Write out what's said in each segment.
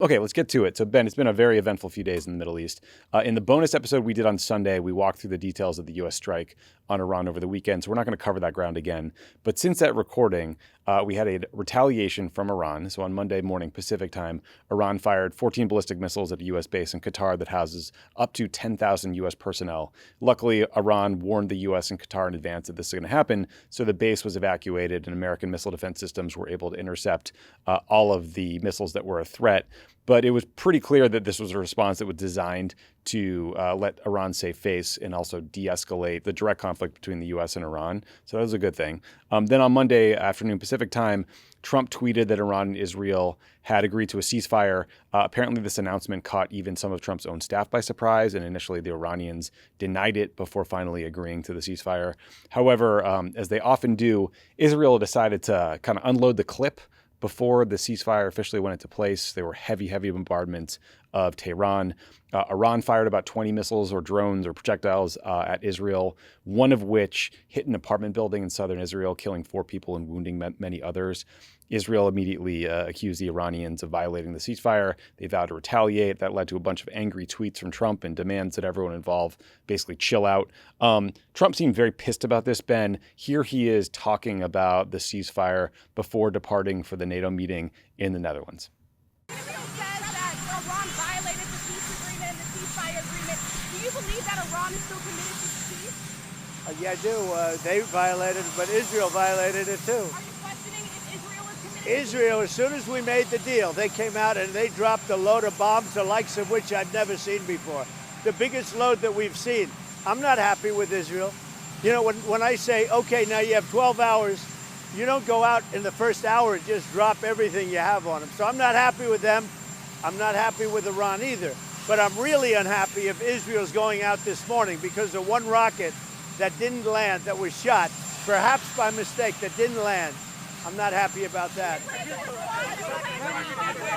Okay, let's get to it. So, Ben, it's been a very eventful few days in the Middle East. In the bonus episode we did on Sunday, we walked through the details of the U.S. strike on Iran over the weekend, so we're not going to cover that ground again. But since that recording, we had a retaliation from Iran. So on Monday morning Pacific time, Iran fired 14 ballistic missiles at a U.S. base in Qatar that houses up to 10,000 U.S. personnel. Luckily, Iran warned the U.S. and Qatar in advance that this is going to happen, so the base was evacuated and American missile defense systems were able to intercept all of the missiles that were a threat. But it was pretty clear that this was a response that was designed to let Iran save face and also de-escalate the direct conflict between the U.S. and Iran. So that was a good thing. Then on Monday afternoon Pacific time, Trump tweeted that Iran and Israel had agreed to a ceasefire. Apparently, this announcement caught even some of Trump's own staff by surprise, and initially the Iranians denied it before finally agreeing to the ceasefire. However, as they often do, Israel decided to kind of unload the clip before the ceasefire officially went into place. There were heavy bombardments of Tehran. Iran fired about 20 missiles or drones or projectiles at Israel, one of which hit an apartment building in southern Israel, killing 4 people and wounding many others. Israel immediately accused the Iranians of violating the ceasefire. They vowed to retaliate. That led to a bunch of angry tweets from Trump and demands that everyone involved basically chill out. Trump seemed very pissed about this, Ben. Here he is talking about the ceasefire before departing for the NATO meeting in the Netherlands. Israel says that Iran violated the peace agreement and the ceasefire agreement. Do you believe that Iran is still committed to peace? Yeah, I do. They violated it, but Israel violated it too. Are you questioning if Israel is committed? Israel, as soon as we made the deal, they came out and they dropped a load of bombs, the likes of which I'd never seen before. The biggest load that we've seen. I'm not happy with Israel. You know, when I say, okay, now you have 12 hours, you don't go out in the first hour and just drop everything you have on them. So I'm not happy with them. I'm not happy with Iran either. But I'm really unhappy if Israel's going out this morning because of one rocket that didn't land, that was shot, perhaps by mistake, that didn't land. I'm not happy about that.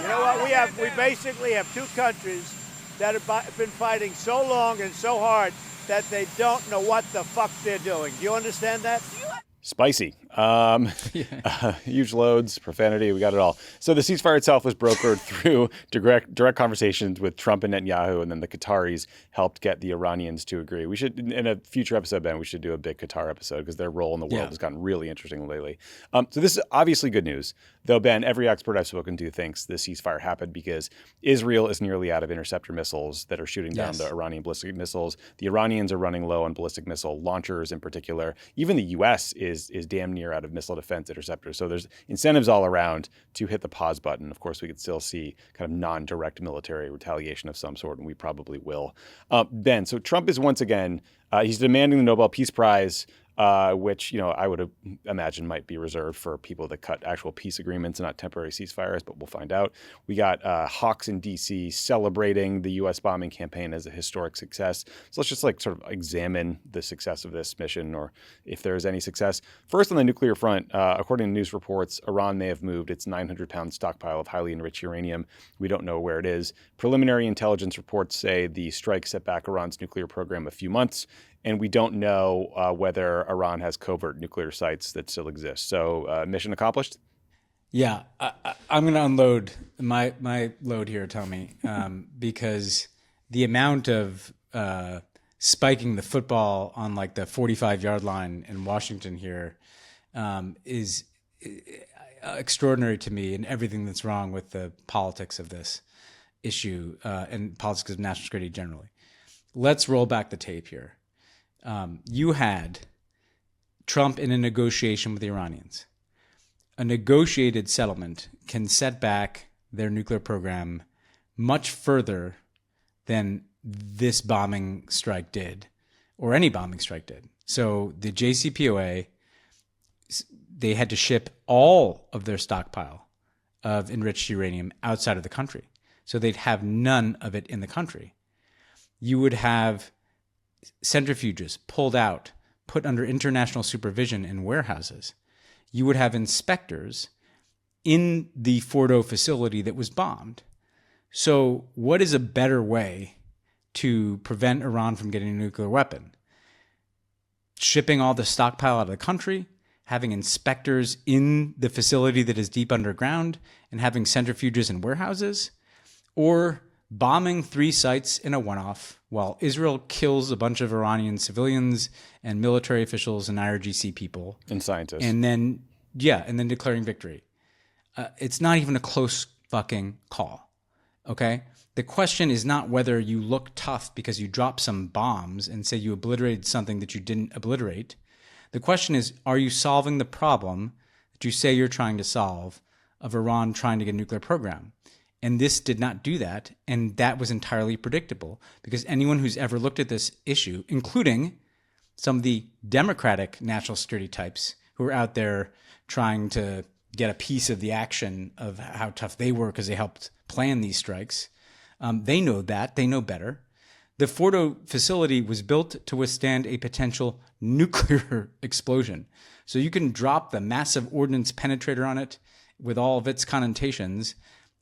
You know what? We basically have 2 countries that have been fighting so long and so hard that they don't know what the fuck they're doing. Do you understand that? Spicy. Huge loads, profanity, we got it all. So the ceasefire itself was brokered through direct conversations with Trump and Netanyahu, and then the Qataris helped get the Iranians to agree. We should, in a future episode, Ben, we should do a big Qatar episode because their role in the world has gotten really interesting lately. So this is obviously good news, though, Ben, every expert I've spoken to thinks the ceasefire happened because Israel is nearly out of interceptor missiles that are shooting down the Iranian ballistic missiles. The Iranians are running low on ballistic missile launchers in particular. Even the U.S. is damn near out of missile defense interceptors. So there's incentives all around to hit the pause button. Of course, we could still see kind of non-direct military retaliation of some sort, and we probably will. Ben, so Trump is once again, he's demanding the Nobel Peace Prize, which, I would imagine might be reserved for people that cut actual peace agreements and not temporary ceasefires, but we'll find out. We got hawks in D.C. celebrating the U.S. bombing campaign as a historic success. So let's just sort of examine the success of this mission, or if there is any success. First, on the nuclear front, according to news reports, Iran may have moved its 900-pound stockpile of highly enriched uranium. We don't know where it is. Preliminary intelligence reports say the strike set back Iran's nuclear program a few months, and we don't know whether Iran has covert nuclear sites that still exist. So mission accomplished? Yeah, I'm going to unload my load here, Tommy, because the amount of spiking the football on the 45-yard line in Washington here is extraordinary to me, and everything that's wrong with the politics of this issue and politics of national security generally. Let's roll back the tape here. You had Trump in a negotiation with the Iranians. A negotiated settlement can set back their nuclear program much further than this bombing strike did, or any bombing strike did. So the JCPOA, they had to ship all of their stockpile of enriched uranium outside of the country. So they'd have none of it in the country. You would have centrifuges pulled out, put under international supervision in warehouses. You would have inspectors in the Fordo facility that was bombed. So what is a better way to prevent Iran from getting a nuclear weapon? Shipping all the stockpile out of the country, having inspectors in the facility that is deep underground, and having centrifuges in warehouses? or bombing 3 sites in a one-off while Israel kills a bunch of Iranian civilians and military officials and IRGC people. And scientists. And then declaring victory. It's not even a close fucking call, okay? The question is not whether you look tough because you dropped some bombs and say you obliterated something that you didn't obliterate. The question is, are you solving the problem that you say you're trying to solve of Iran trying to get a nuclear program? And this did not do that, and that was entirely predictable because anyone who's ever looked at this issue, including some of the Democratic national security types who are out there trying to get a piece of the action of how tough they were because they helped plan these strikes, they know that. They know better. The Fordo facility was built to withstand a potential nuclear explosion. So you can drop the massive ordnance penetrator on it with all of its connotations.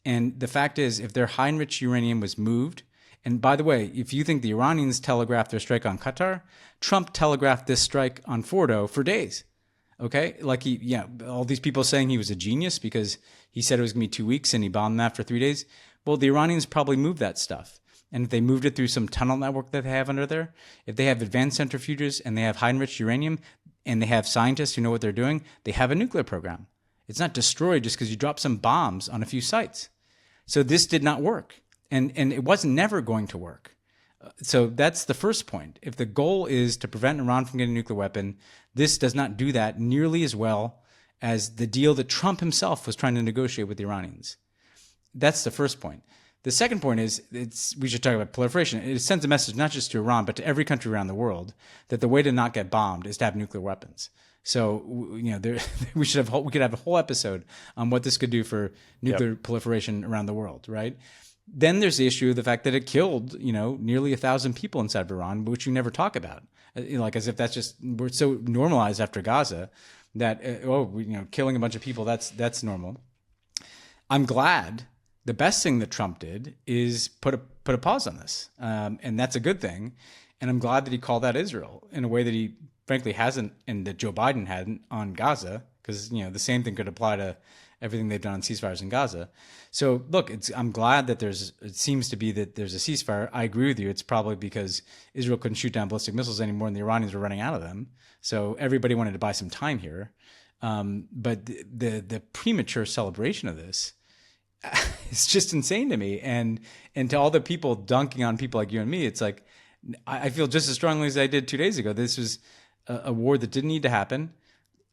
And the fact is, if their high-enriched uranium was moved, and by the way, if you think the Iranians telegraphed their strike on Qatar, Trump telegraphed this strike on Fordo for days. Okay? Like all these people saying he was a genius because he said it was going to be 2 weeks and he bombed that for 3 days. Well, the Iranians probably moved that stuff. And if they moved it through some tunnel network that they have under there, if they have advanced centrifuges and they have high-enriched uranium and they have scientists who know what they're doing, they have a nuclear program. It's not destroyed just because you drop some bombs on a few sites. So this did not work. And it wasn't never going to work. So that's the first point. If the goal is to prevent Iran from getting a nuclear weapon, this does not do that nearly as well as the deal that Trump himself was trying to negotiate with the Iranians. That's the first point. The second point is we should talk about proliferation. It sends a message not just to Iran, but to every country around the world that the way to not get bombed is to have nuclear weapons. So, we could have a whole episode on what this could do for nuclear proliferation around the world, right? Then there's the issue of the fact that it killed, nearly 1,000 people inside of Iran, which you never talk about. Like as if that's just, we're so normalized after Gaza that, killing a bunch of people, that's normal. I'm glad. The best thing that Trump did is put a pause on this, and that's a good thing. And I'm glad that he called out Israel in a way that he frankly hasn't, and that Joe Biden hadn't on Gaza, because the same thing could apply to everything they've done on ceasefires in Gaza. So look, I'm glad that it seems to be that there's a ceasefire. I agree with you. It's probably because Israel couldn't shoot down ballistic missiles anymore, and the Iranians were running out of them. So everybody wanted to buy some time here. But the premature celebration of this. It's just insane to me. And to all the people dunking on people like you and me, it's like, I feel just as strongly as I did 2 days ago. This was a war that didn't need to happen,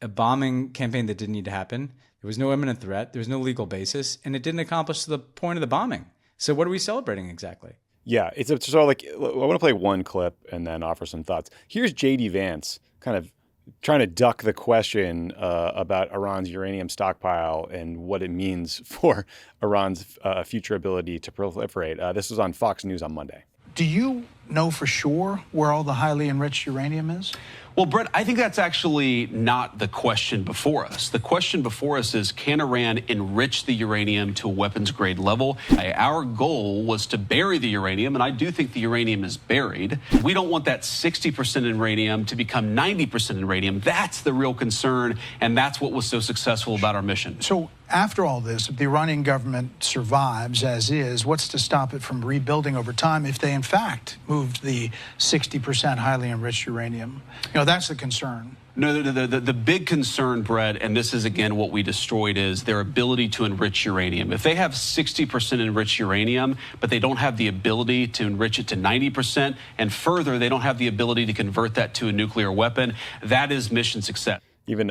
a bombing campaign that didn't need to happen. There was no imminent threat. There was no legal basis, and it didn't accomplish the point of the bombing. So what are we celebrating exactly? Yeah, it's sort of like, I want to play one clip and then offer some thoughts. Here's J.D. Vance kind of trying to duck the question about Iran's uranium stockpile and what it means for Iran's future ability to proliferate. This was on Fox News on Monday. Do you know for sure where all the highly enriched uranium is? Well, Brett, I think that's actually not the question before us. The question before us is, can Iran enrich the uranium to a weapons-grade level? Our goal was to bury the uranium, and I do think the uranium is buried. We don't want that 60% uranium to become 90% uranium. That's the real concern, and that's what was so successful about our mission. So after all this, if the Iranian government survives as is, what's to stop it from rebuilding over time if they, in fact, moved the 60% highly enriched uranium? That's the concern. No, the big concern, Brett, and this is, again, what we destroyed, is their ability to enrich uranium. If they have 60% enriched uranium, but they don't have the ability to enrich it to 90%, and further, they don't have the ability to convert that to a nuclear weapon, that is mission success. Even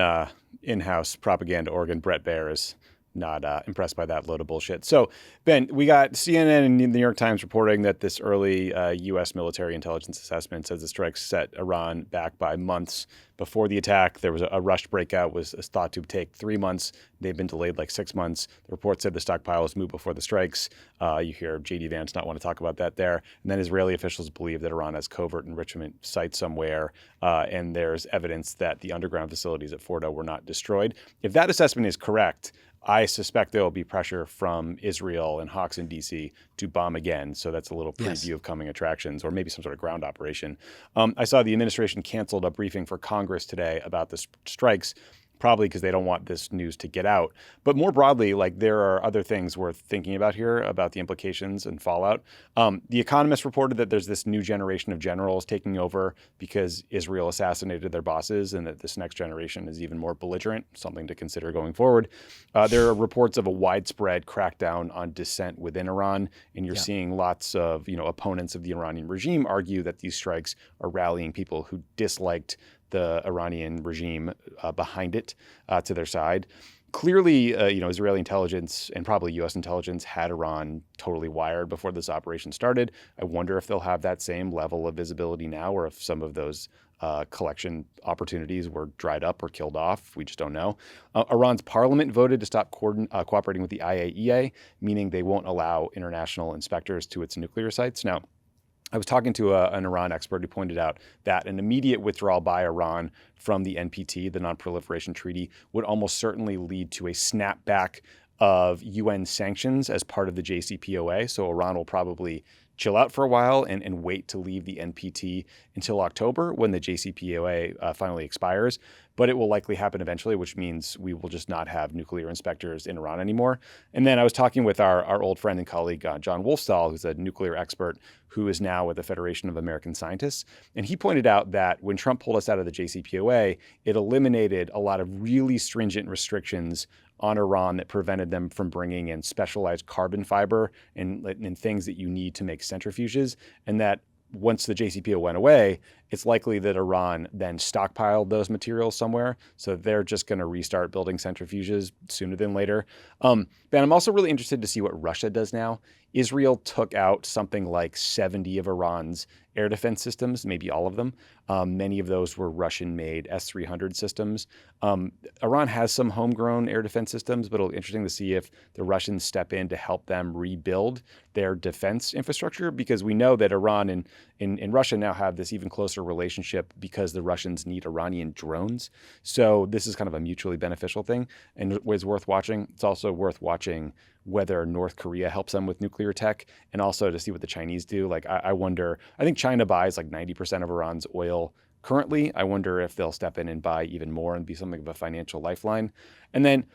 in-house propaganda organ Brett Baer is not impressed by that load of bullshit. So, Ben, we got CNN and the New York Times reporting that this early U.S. military intelligence assessment says the strikes set Iran back by months before the attack. There was a rushed breakout, was thought to take 3 months. They've been delayed like 6 months. The report said the stockpile was moved before the strikes. You hear J.D. Vance not want to talk about that there. And then Israeli officials believe that Iran has covert enrichment sites somewhere, and there's evidence that the underground facilities at Fordo were not destroyed. If that assessment is correct, I suspect there will be pressure from Israel and Hawks in D.C. to bomb again. So that's a little preview of coming attractions, or maybe some sort of ground operation. I saw the administration canceled a briefing for Congress today about the strikes. probably because they don't want this news to get out. But more broadly, like there are other things worth thinking about here about the implications and fallout. The Economist reported that there's this new generation of generals taking over because Israel assassinated their bosses, and that this next generation is even more belligerent, something to consider going forward. There are reports of a widespread crackdown on dissent within Iran, and you're seeing lots of opponents of the Iranian regime argue that these strikes are rallying people who disliked the Iranian regime behind it to their side. Clearly, Israeli intelligence and probably U.S. intelligence had Iran totally wired before this operation started. I wonder if they'll have that same level of visibility now, or if some of those collection opportunities were dried up or killed off. We just don't know. Iran's parliament voted to stop cooperating with the IAEA, meaning they won't allow international inspectors to its nuclear sites. Now, I was talking to an Iran expert who pointed out that an immediate withdrawal by Iran from the NPT, the Non-Proliferation Treaty, would almost certainly lead to a snapback of UN sanctions as part of the JCPOA. So Iran will probably chill out for a while and wait to leave the NPT until October, when the JCPOA finally expires. But it will likely happen eventually, which means we will just not have nuclear inspectors in Iran anymore. And then I was talking with our old friend and colleague, John Wolfstall, who's a nuclear expert who is now with the Federation of American Scientists. And he pointed out that when Trump pulled us out of the JCPOA, it eliminated a lot of really stringent restrictions on Iran that prevented them from bringing in specialized carbon fiber and things that you need to make centrifuges. And that once the JCPOA went away, it's likely that Iran then stockpiled those materials somewhere. So they're just going to restart building centrifuges sooner than later. Ben, I'm also really interested to see what Russia does now. Israel took out something like 70 of Iran's air defense systems, maybe all of them. Many of those were Russian-made S-300 systems. Iran has some homegrown air defense systems, but it'll be interesting to see if the Russians step in to help them rebuild their defense infrastructure, because we know that Iran and Russia now have this even closer relationship because the Russians need Iranian drones. So this is kind of a mutually beneficial thing, and it was worth watching. It's also worth watching whether North Korea helps them with nuclear tech, and also to see what the Chinese do. Like, I wonder, I think China buys like 90% of Iran's oil currently. I wonder if they'll step in and buy even more and be something of a financial lifeline. And then,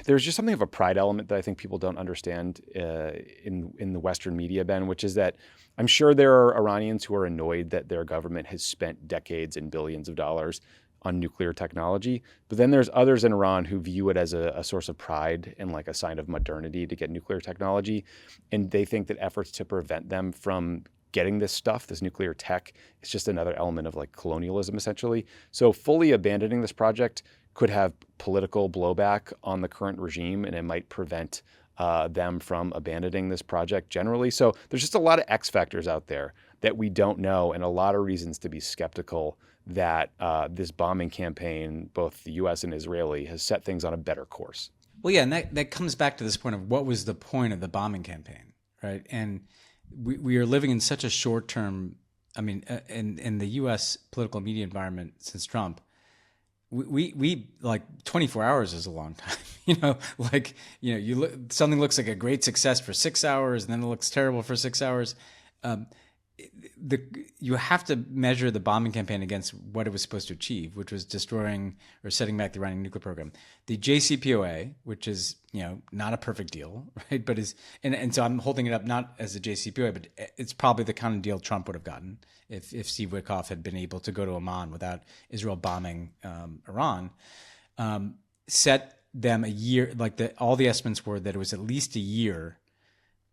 there's just something of a pride element that I think people don't understand in the Western media, Ben, which is that I'm sure there are Iranians who are annoyed that their government has spent decades and billions of dollars on nuclear technology. But then there's others in Iran who view it as a source of pride and like a sign of modernity to get nuclear technology. And they think that efforts to prevent them from getting this stuff, this nuclear tech, is just another element of like colonialism, essentially. So fully abandoning this project could have political blowback on the current regime, and it might prevent them from abandoning this project generally. So there's just a lot of X factors out there that we don't know, and a lot of reasons to be skeptical that this bombing campaign, both the U.S. and Israeli, has set things on a better course. Well, yeah, and that comes back to this point of what was the point of the bombing campaign, right? And we are living in such a short-term, in the U.S. political media environment since Trump, we like 24 hours is a long time, something looks like a great success for 6 hours, and then it looks terrible for 6 hours. You have to measure the bombing campaign against what it was supposed to achieve, which was destroying or setting back the Iranian nuclear program. The JCPOA, which is not a perfect deal, right? But and so I'm holding it up not as the JCPOA, but it's probably the kind of deal Trump would have gotten if Steve Witkoff had been able to go to Oman without Israel bombing Iran. Set them a year, all the estimates were that it was at least a year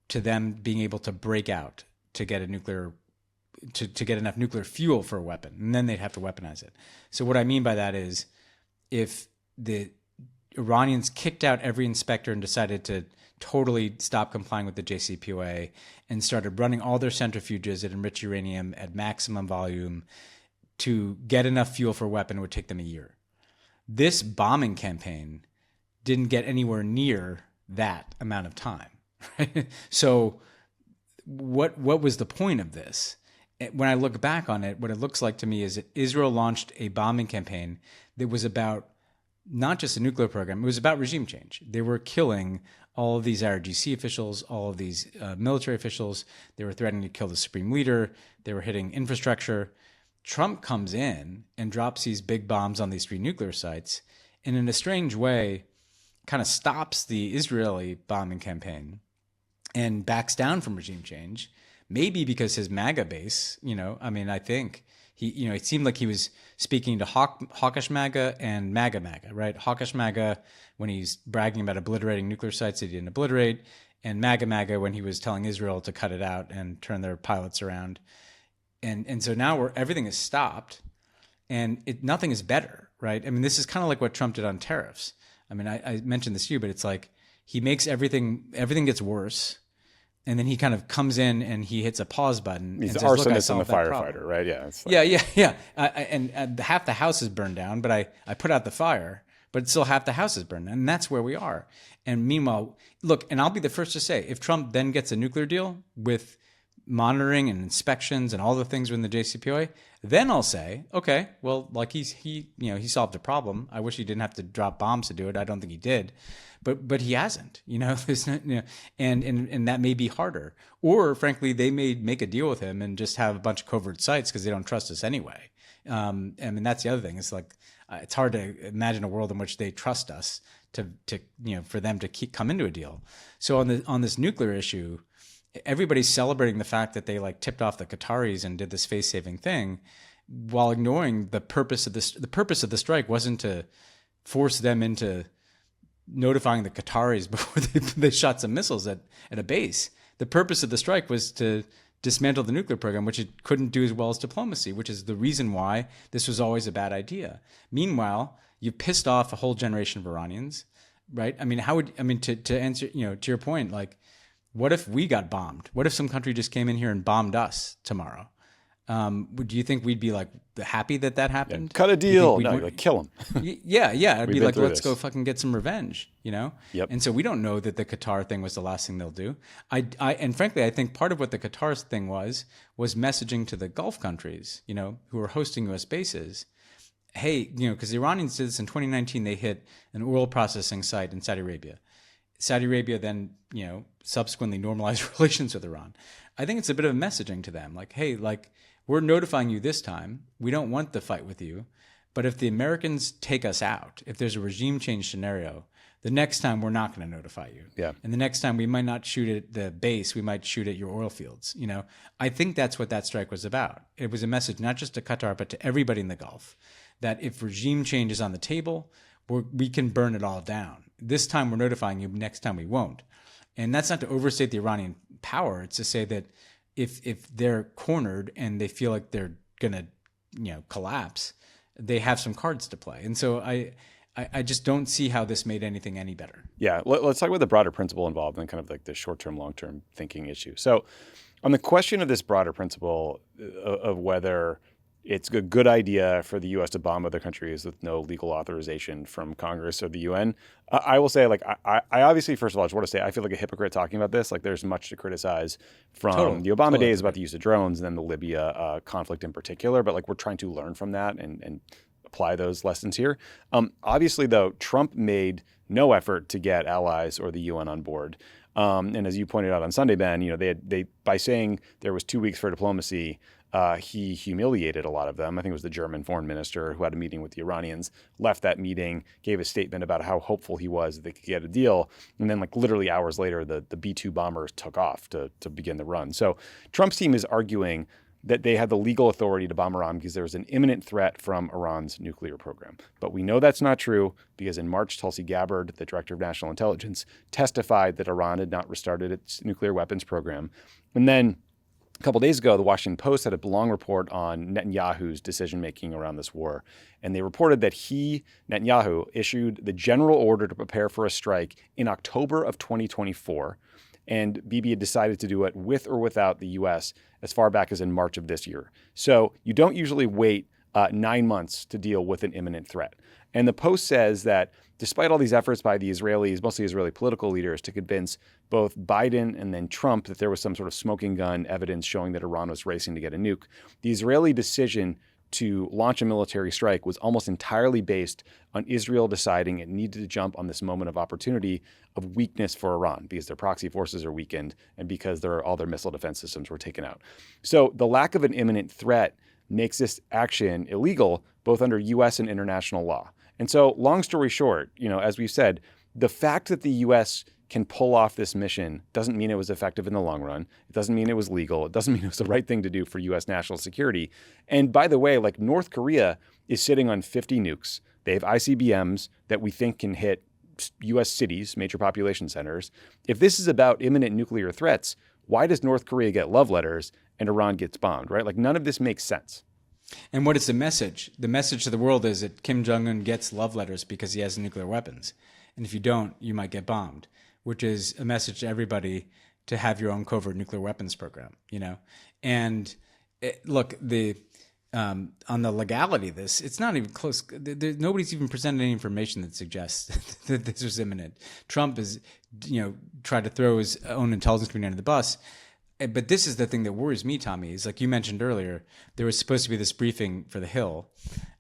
to them being able to break out to get to get enough nuclear fuel for a weapon, and then they'd have to weaponize it. So what I mean by that is, if the Iranians kicked out every inspector and decided to totally stop complying with the JCPOA and started running all their centrifuges at enriched uranium at maximum volume to get enough fuel for a weapon, it would take them a year. This bombing campaign didn't get anywhere near that amount of time, right? So what was the point of this? When I look back on it, what it looks like to me is that Israel launched a bombing campaign that was about not just a nuclear program, it was about regime change. They were killing all of these IRGC officials, all of these military officials. They were threatening to kill the supreme leader. They were hitting infrastructure. Trump comes in and drops these big bombs on these 3 nuclear sites, and in a strange way, kind of stops the Israeli bombing campaign and backs down from regime change. Maybe because his MAGA base, I think he, it seemed like he was speaking to hawkish MAGA and MAGA MAGA, right? Hawkish MAGA when he's bragging about obliterating nuclear sites that he didn't obliterate, and MAGA MAGA when he was telling Israel to cut it out and turn their pilots around. And so now everything is stopped, and nothing is better, right? I mean, this is kind of like what Trump did on tariffs. I mean, I mentioned this to you, but it's like he makes everything gets worse. And then he kind of comes in and he hits a pause button. He's and the says, arsonist and the firefighter, right? Yeah. It's like, yeah. And half the house is burned down, but I put out the fire, but still half the house is burned. And that's where we are. And meanwhile, look, and I'll be the first to say, if Trump then gets a nuclear deal with monitoring and inspections and all the things within the JCPOA, then I'll say, okay, well, like he solved a problem. I wish he didn't have to drop bombs to do it. I don't think he did. But he hasn't, there's not, and that may be harder. Or frankly, they may make a deal with him and just have a bunch of covert sites because they don't trust us anyway. I mean, that's the other thing. It's like, it's hard to imagine a world in which they trust us to for them to come into a deal. So on this nuclear issue, everybody's celebrating the fact that they like tipped off the Qataris and did this face-saving thing, while ignoring the purpose of this. The purpose of the strike wasn't to force them into notifying the Qataris before they shot some missiles at a base. The purpose of the strike was to dismantle the nuclear program, which it couldn't do as well as diplomacy, which is the reason why this was always a bad idea. Meanwhile, you pissed off a whole generation of Iranians, right? I mean, to answer, to your point, like, what if we got bombed? What if some country just came in here and bombed us tomorrow? Do you think we'd be like happy that happened? Yeah, cut a deal. No, like kill him. Yeah. It'd be like, let's go fucking get some revenge, Yep. And so we don't know that the Qatar thing was the last thing they'll do. And frankly, I think part of what the Qatar thing was messaging to the Gulf countries, who are hosting U.S. bases. Hey, because the Iranians did this in 2019, they hit an oil processing site in Saudi Arabia. Saudi Arabia then, subsequently normalized relations with Iran. I think it's a bit of messaging to them, like, hey, like, we're notifying you this time. We don't want the fight with you. But if the Americans take us out, if there's a regime change scenario, the next time we're not going to notify you. Yeah. And the next time we might not shoot at the base, we might shoot at your oil fields. I think that's what that strike was about. It was a message not just to Qatar, but to everybody in the Gulf, that if regime change is on the table, we can burn it all down. This time we're notifying you, next time we won't. And that's not to overstate the Iranian power. It's to say that if they're cornered and they feel like they're going to, collapse, they have some cards to play. And so I just don't see how this made anything any better. Yeah. Let's talk about the broader principle involved and kind of like the short-term, long-term thinking issue. So on the question of this broader principle of whether it's a good idea for the U.S. to bomb other countries with no legal authorization from Congress or the UN, I will say, like, I obviously, first of all, I just want to say I feel like a hypocrite talking about this. Like, there's much to criticize from the Obama days about the use of drones and then the Libya conflict in particular. But, like, we're trying to learn from that and apply those lessons here. Obviously, though, Trump made no effort to get allies or the UN on board. And as you pointed out on Sunday, Ben, they by saying there was 2 weeks for diplomacy, he humiliated a lot of them. I think it was the German foreign minister who had a meeting with the Iranians, left that meeting, gave a statement about how hopeful he was that they could get a deal. And then, like, literally hours later, the B-2 bombers took off to begin the run. So Trump's team is arguing that they had the legal authority to bomb Iran because there was an imminent threat from Iran's nuclear program. But we know that's not true because in March, Tulsi Gabbard, the director of national intelligence, testified that Iran had not restarted its nuclear weapons program. And then a couple of days ago, the Washington Post had a long report on Netanyahu's decision-making around this war. And they reported that Netanyahu, issued the general order to prepare for a strike in October of 2024. And Bibi had decided to do it with or without the U.S. as far back as in March of this year. So you don't usually wait 9 months to deal with an imminent threat. And the Post says that despite all these efforts by the Israelis, mostly Israeli political leaders, to convince both Biden and then Trump that there was some sort of smoking gun evidence showing that Iran was racing to get a nuke, the Israeli decision to launch a military strike was almost entirely based on Israel deciding it needed to jump on this moment of opportunity of weakness for Iran because their proxy forces are weakened and because all their missile defense systems were taken out. So the lack of an imminent threat makes this action illegal, both under U.S. and international law. And so, long story short, as we've said, the fact that the U.S. can pull off this mission doesn't mean it was effective in the long run. It doesn't mean it was legal. It doesn't mean it was the right thing to do for U.S. national security. And by the way, like North Korea is sitting on 50 nukes. They have ICBMs that we think can hit U.S. cities, major population centers. If this is about imminent nuclear threats, why does North Korea get love letters and Iran gets bombed, right? Like none of this makes sense. And what is the message? The message to the world is that Kim Jong-un gets love letters because he has nuclear weapons. And if you don't, you might get bombed, which is a message to everybody to have your own covert nuclear weapons program, And look, on the legality of this, it's not even close. Nobody's even presented any information that suggests that this was imminent. Trump is, tried to throw his own intelligence community under the bus. But this is the thing that worries me, Tommy, is like you mentioned earlier, there was supposed to be this briefing for the Hill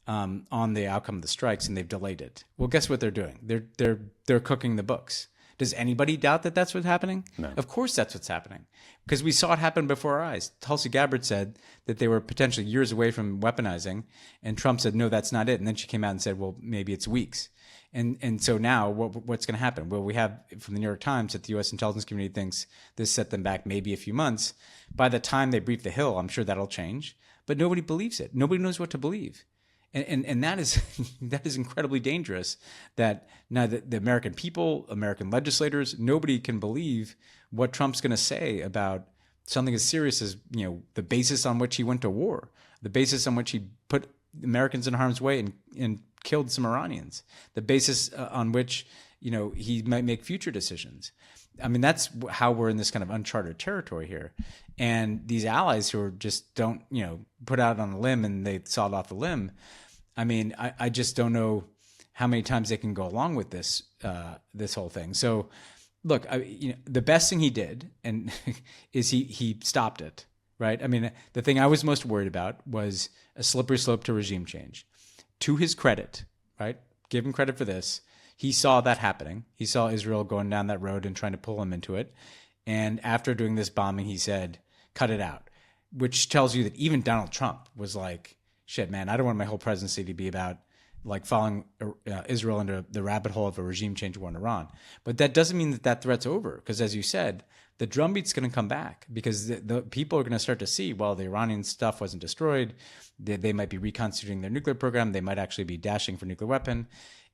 on the outcome of the strikes, and they've delayed it. Well, guess what they're doing? They're cooking the books. Does anybody doubt that that's what's happening? No. Of course that's what's happening, because we saw it happen before our eyes. Tulsi Gabbard said that they were potentially years away from weaponizing, and Trump said, no, that's not it. And then she came out and said, well, maybe it's weeks. And so now what's going to happen? Well, we have from the New York Times that the U.S. intelligence community thinks this set them back maybe a few months. By the time they brief the Hill, I'm sure that'll change. But nobody believes it. Nobody knows what to believe. And that is that is incredibly dangerous, that now the American people, American legislators, nobody can believe what Trump's going to say about something as serious as, the basis on which he went to war, the basis on which he put Americans in harm's way and killed some Iranians, the basis on which, he might make future decisions. I mean, that's how we're in this kind of uncharted territory here. And these allies who are just don't, put out on a limb and they sawed off the limb. I mean, I just don't know how many times they can go along with this this whole thing. So, look, the best thing he did and is he stopped it, right? I mean, the thing I was most worried about was a slippery slope to regime change. To his credit, right? Give him credit for this. He saw that happening. He saw Israel going down that road and trying to pull him into it. And after doing this bombing, he said, cut it out, which tells you that even Donald Trump was like, shit, man, I don't want my whole presidency to be about like following Israel into the rabbit hole of a regime change war in Iran. But that doesn't mean that threat's over, because as you said, the drumbeat's going to come back, because the people are going to start to see, well, the Iranian stuff wasn't destroyed. They might be reconstituting their nuclear program. They might actually be dashing for nuclear weapon.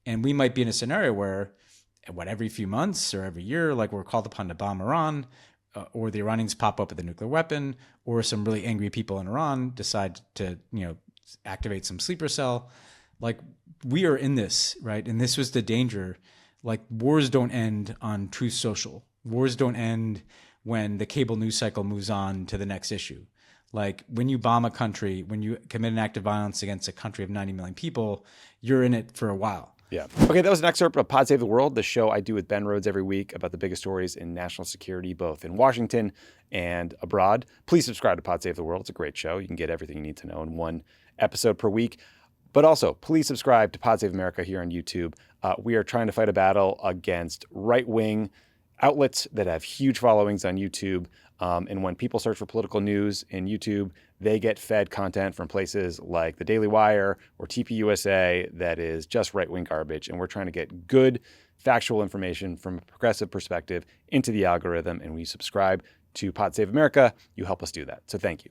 And we might be in a scenario where, every few months or every year, like we're called upon to bomb Iran, or the Iranians pop up with a nuclear weapon, or some really angry people in Iran decide to, activate some sleeper cell. Like, we are in this, right? And this was the danger. Like, wars don't end on Truth Social. Wars don't end when the cable news cycle moves on to the next issue. Like, when you bomb a country, when you commit an act of violence against a country of 90 million people, you're in it for a while. Yeah. Okay, that was an excerpt of Pod Save the World, the show I do with Ben Rhodes every week about the biggest stories in national security, both in Washington and abroad. Please subscribe to Pod Save the World. It's a great show. You can get everything you need to know in one episode per week. But also, please subscribe to Pod Save America here on YouTube. We are trying to fight a battle against right-wing outlets that have huge followings on YouTube. And when people search for political news in YouTube, they get fed content from places like The Daily Wire or TPUSA that is just right-wing garbage. And we're trying to get good, factual information from a progressive perspective into the algorithm. And we subscribe to Pod Save America. You help us do that. So thank you.